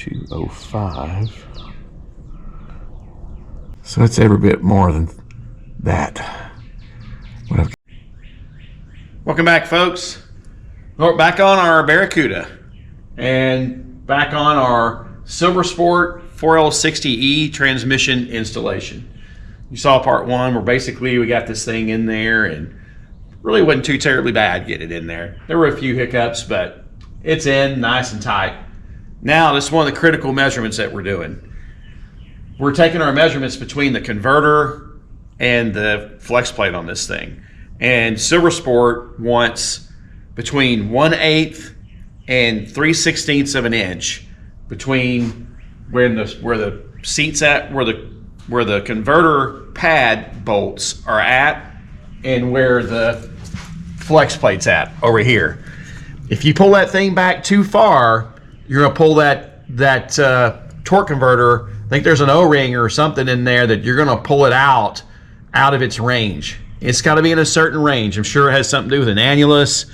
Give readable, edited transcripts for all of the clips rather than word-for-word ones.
205. So it's every bit more than that. Welcome back, folks. We're back on our Barracuda and back on our Silversport 4L60E transmission installation. You saw part one where basically we got this thing in there and really wasn't too terribly bad getting it in there. There were a few hiccups, but it's in nice and tight. Now this is one of the critical measurements that we're doing. We're taking our measurements between the converter and the flex plate on this thing. And Silversport wants between 1/8 and 3/16 of an inch between where the seat's at, where the converter pad bolts are at, and where the flex plate's at over here. If you pull that thing back too far, you're gonna pull that torque converter. I think there's an O-ring or something in there that you're gonna pull it out of its range. It's got to be in a certain range. I'm sure it has something to do with an annulus,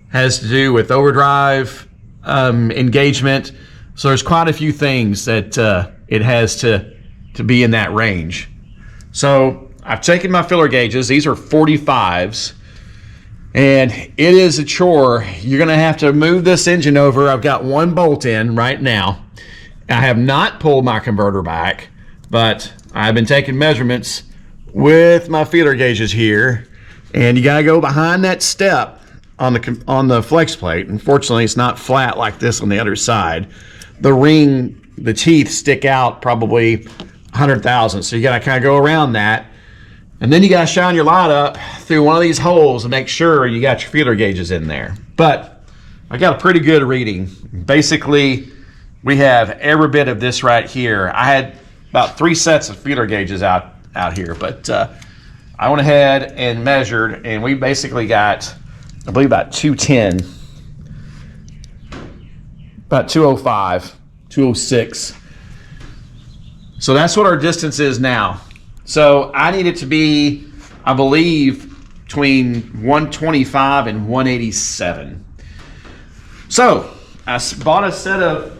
has to do with overdrive engagement. So there's quite a few things that it has to be in that range. So I've taken my filler gauges. These are 45s. And it is a chore. You're going to have to move this engine over. I've got one bolt in right now. I have not pulled my converter back, but I've been taking measurements with my feeler gauges here, and you got to go behind that step on the flex plate. Unfortunately, it's not flat like this on the other side. The teeth stick out probably 100 thousandths, so you got to kind of go around that, and then you got to shine your light up through one of these holes and make sure you got your feeler gauges in there. But I got a pretty good reading. Basically, we have every bit of this right here. I had about 3 sets of feeler gauges out here, but I went ahead and measured, and we basically got, I believe, about 210, about 205, 206. So that's what our distance is now. So I need it to be, I believe, between 125 and 187. So I bought a set of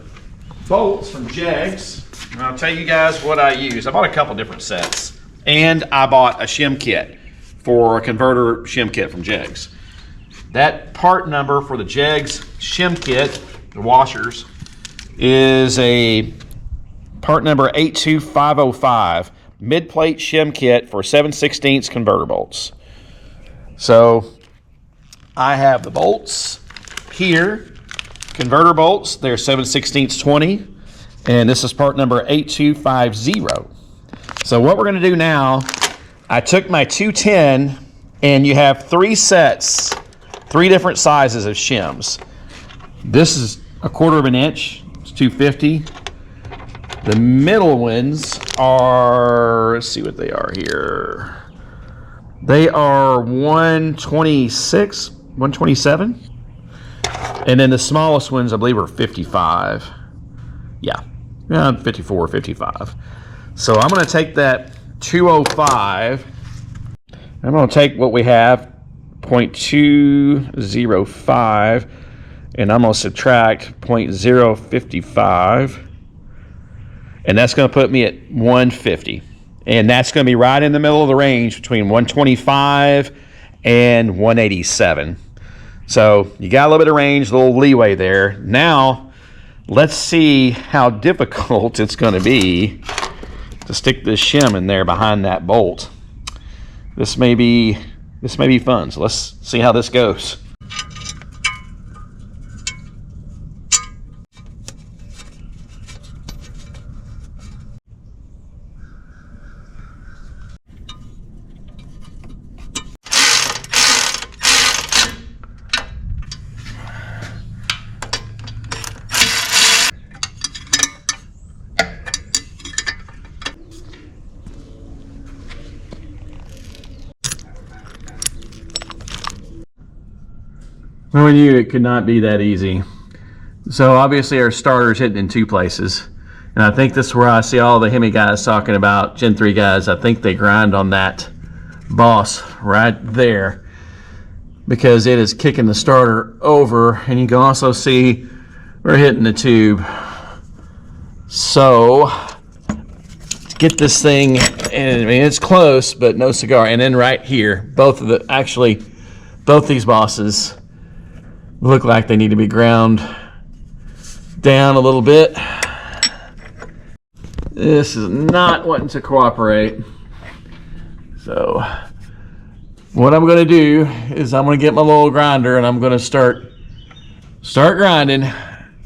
bolts from Jegs, and I'll tell you guys what I use. I bought a couple different sets. And I bought a shim kit for a converter shim kit from Jegs. That part number for the Jegs shim kit, the washers, is a part number 82505, mid-plate shim kit for 7/16 converter bolts. So I have the bolts here, converter bolts, they're 7/16 20, and this is part number 8250. So what we're going to do now, I took my 210, and you have 3 sets, 3 different sizes of shims. This is 1/4 of an inch, it's 250. The middle ones are, let's see what they are here. They are 126, 127. And then the smallest ones, I believe, are 55. Yeah, 54, 55. So I'm going to take that 205. I'm going to take what we have, 0.205, and I'm going to subtract 0.055. And that's going to put me at 150. And that's going to be right in the middle of the range between 125 and 187. So you got a little bit of range, a little leeway there. Now, let's see how difficult it's going to be to stick this shim in there behind that bolt. This may be fun, so let's see how this goes. We knew it could not be that easy. So obviously our starter's hitting in 2 places. And I think this is where I see all the Hemi guys talking about, Gen 3 guys. I think they grind on that boss right there because it is kicking the starter over. And you can also see we're hitting the tube So to get this thing, and I mean it's close, but no cigar. And then right here, both these bosses look like they need to be ground down a little bit. This is not wanting to cooperate. So what I'm going to do is I'm going to get my little grinder and I'm going to start grinding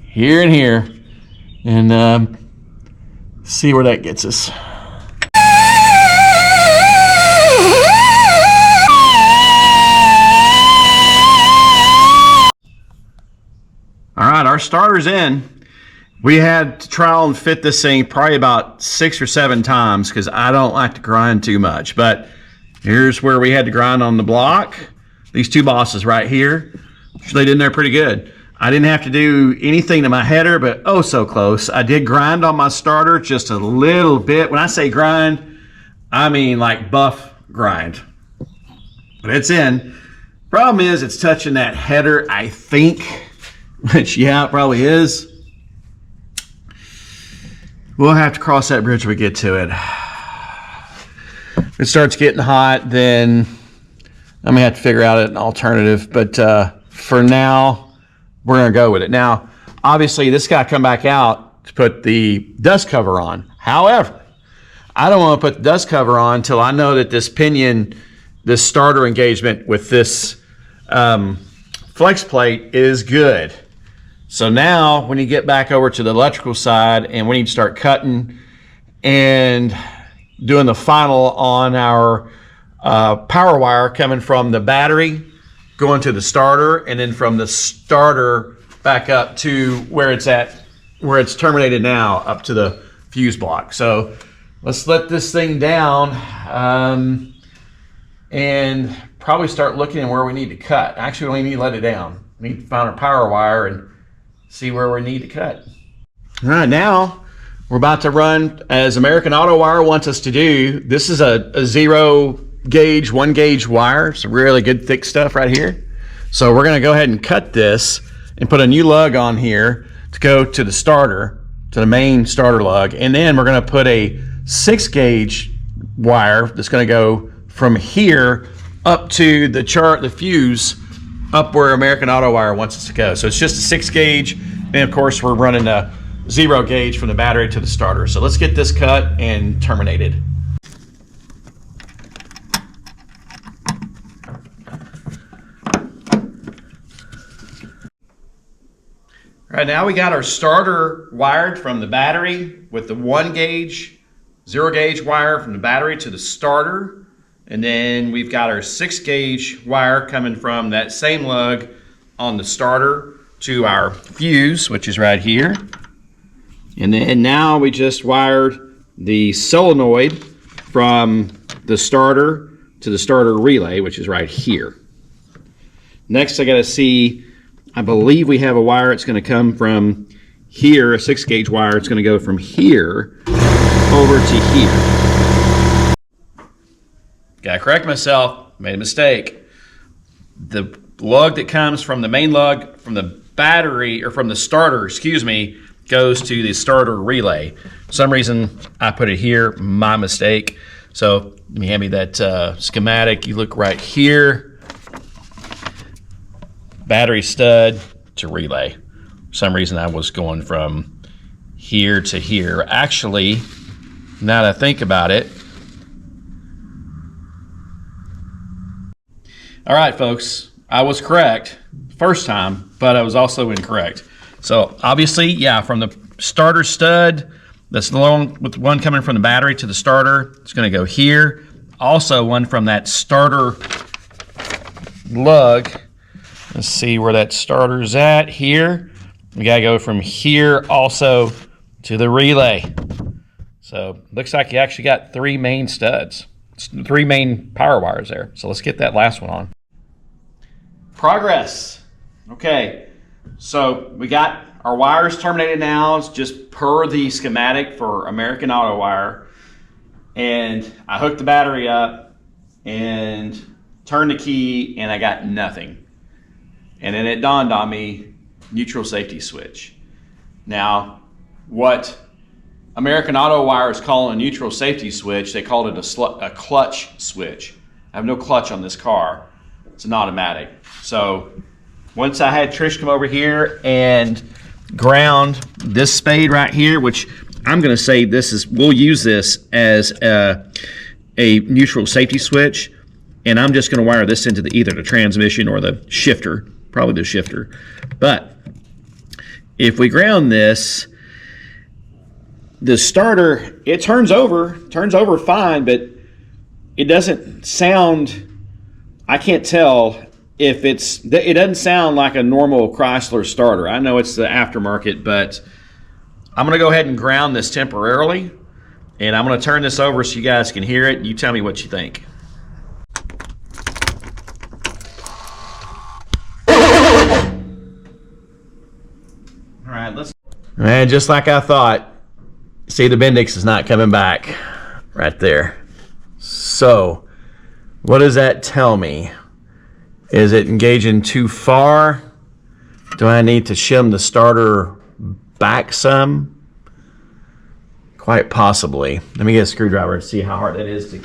here and here and see where that gets us. All right, our starter's in. We had to trial and fit this thing probably about 6 or 7 times because I don't like to grind too much. But here's where we had to grind on the block. These 2 bosses right here, they laid in there pretty good. I didn't have to do anything to my header, but oh so close. I did grind on my starter just a little bit. When I say grind, I mean like buff grind. But it's in. Problem is it's touching that header, I think, which yeah, it probably is. We'll have to cross that bridge when we get to it. If it starts getting hot, then I'm gonna have to figure out an alternative. But for now, we're gonna go with it. Now, obviously, this got to come back out to put the dust cover on. However, I don't want to put the dust cover on until I know that this pinion, this starter engagement with this flex plate is good. So now when you get back over to the electrical side and we need to start cutting and doing the final on our power wire coming from the battery, going to the starter, and then from the starter back up to where it's at, where it's terminated now, up to the fuse block. So let's let this thing down and probably start looking at where we need to cut. Actually, we only need to let it down. We need to find our power wire and see where we need to cut. All right, now we're about to run, as American Auto Wire wants us to do. This is a 0 gauge, 1 gauge wire. It's really good thick stuff right here. So we're gonna go ahead and cut this and put a new lug on here to go to the starter, to the main starter lug. And then we're gonna put a 6 gauge wire that's gonna go from here up to the fuse up where American Auto Wire wants us to go. So it's just a 6 gauge, and of course we're running a 0 gauge from the battery to the starter. So let's get this cut and terminated. All right, now we got our starter wired from the battery with the 1 gauge, 0 gauge wire from the battery to the starter. And then we've got our 6 gauge wire coming from that same lug on the starter to our fuse, which is right here. And then now we just wired the solenoid from the starter to the starter relay, which is right here. Next, I gotta see, I believe we have a wire. It's gonna come from here, a 6 gauge wire. It's gonna go from here over to here. Gotta correct myself, made a mistake. The lug that comes from the main lug from the battery, or from the starter, excuse me, goes to the starter relay. For some reason, I put it here, my mistake. So let me hand me that schematic. You look right here, battery stud to relay. For some reason, I was going from here to here. Actually, now that I think about it, all right, folks, I was correct first time, but I was also incorrect. So obviously, yeah, from the starter stud, that's the one with one coming from the battery to the starter, it's gonna go here. Also one from that starter lug. Let's see where that starter's at, here. We gotta go from here also to the relay. So looks like you actually got 3 main studs, 3 main power wires there. So let's get that last one on. Progress. Okay, so we got our wires terminated now. It's just per the schematic for American Auto Wire. And I hooked the battery up and turned the key and I got nothing. And then it dawned on me, neutral safety switch. Now, what American Auto Wires call it a neutral safety switch. They called it a clutch switch. I have no clutch on this car. It's an automatic. So once I had Trish come over here and ground this spade right here, which I'm going to say we'll use this as a neutral safety switch, and I'm just going to wire this into either the transmission or the shifter, probably the shifter. But if we ground this, the starter, it turns over fine, but it doesn't sound, I can't tell if it doesn't sound like a normal Chrysler starter. I know it's the aftermarket, but I'm going to go ahead and ground this temporarily, and I'm going to turn this over so you guys can hear it. You tell me what you think. All right, and just like I thought, see, the Bendix is not coming back right there. So what does that tell me? Is it engaging too far? Do I need to shim the starter back some? Quite possibly. Let me get a screwdriver and see how hard that is to...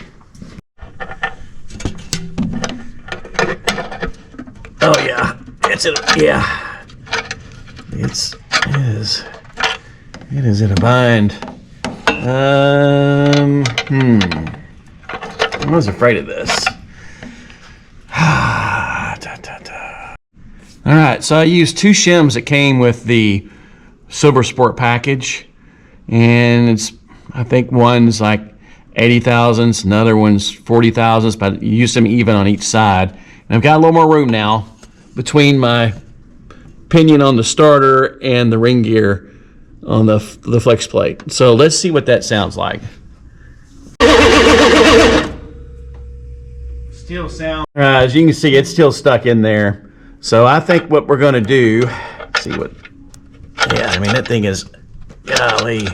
Oh yeah, it is in a bind. I was afraid of this. All right, so I used 2 shims that came with the Silversport package, and I think one's like 80 thousandths, another one's 40 thousandths, but you use them even on each side. And I've got a little more room now between my pinion on the starter and the ring gear on the flex plate. So let's see what that sounds like. Still sound. As you can see, it's still stuck in there. So I think what we're going to do, yeah, I mean, that thing is, golly,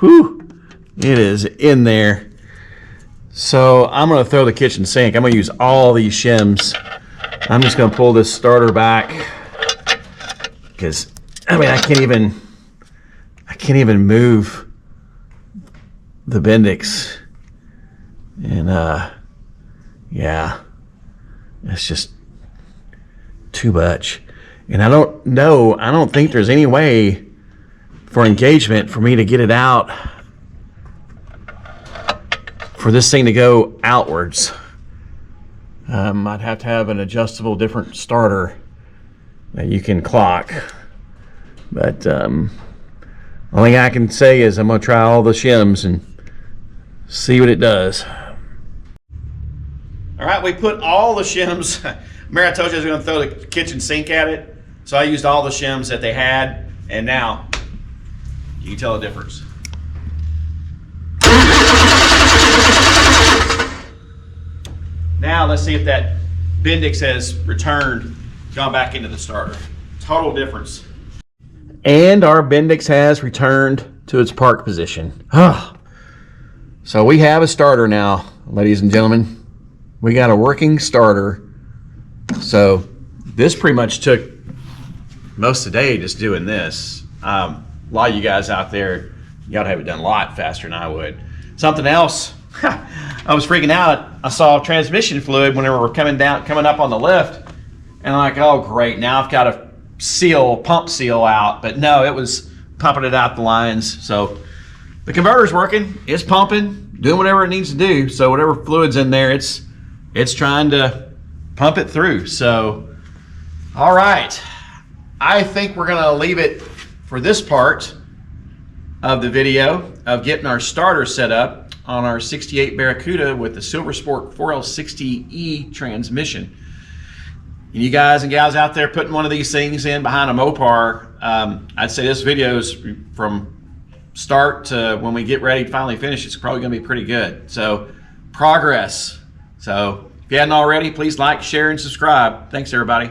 whew, it is in there. So I'm going to throw the kitchen sink. I'm going to use all these shims. I'm just going to pull this starter back because, I mean, I can't even move the Bendix. And yeah, it's just too much. And I don't think there's any way for engagement for me to get it out, for this thing to go outwards. I'd have to have an adjustable different starter that you can clock. But only thing I can say is I'm going to try all the shims and see what it does. All right, we put all the shims. Remember I told you I was going to throw the kitchen sink at it? So I used all the shims that they had, and now you can tell the difference. Now let's see if that Bendix has returned, gone back into the starter. Total difference. And our Bendix has returned to its park position. So we have a starter now, ladies and gentlemen. We got a working starter. So this pretty much took most of the day just doing this. A lot of you guys out there, you gotta have it done a lot faster than I would. Something else, I was freaking out. I saw transmission fluid when we were coming up on the lift, and I'm like, oh great, now I've got to pump seal out. But no, it was pumping it out the lines. So the converter's working, it's pumping, doing whatever it needs to do. So whatever fluid's in there, it's trying to pump it through. So, all right, I think we're gonna leave it for this part of the video of getting our starter set up on our 68 Barracuda with the Silversport 4L60E transmission. And you guys and gals out there putting one of these things in behind a Mopar, I'd say this video is from start to when we get ready to finally finish, it's probably gonna be pretty good. So, progress. So, if you hadn't already, please like, share, and subscribe. Thanks, everybody.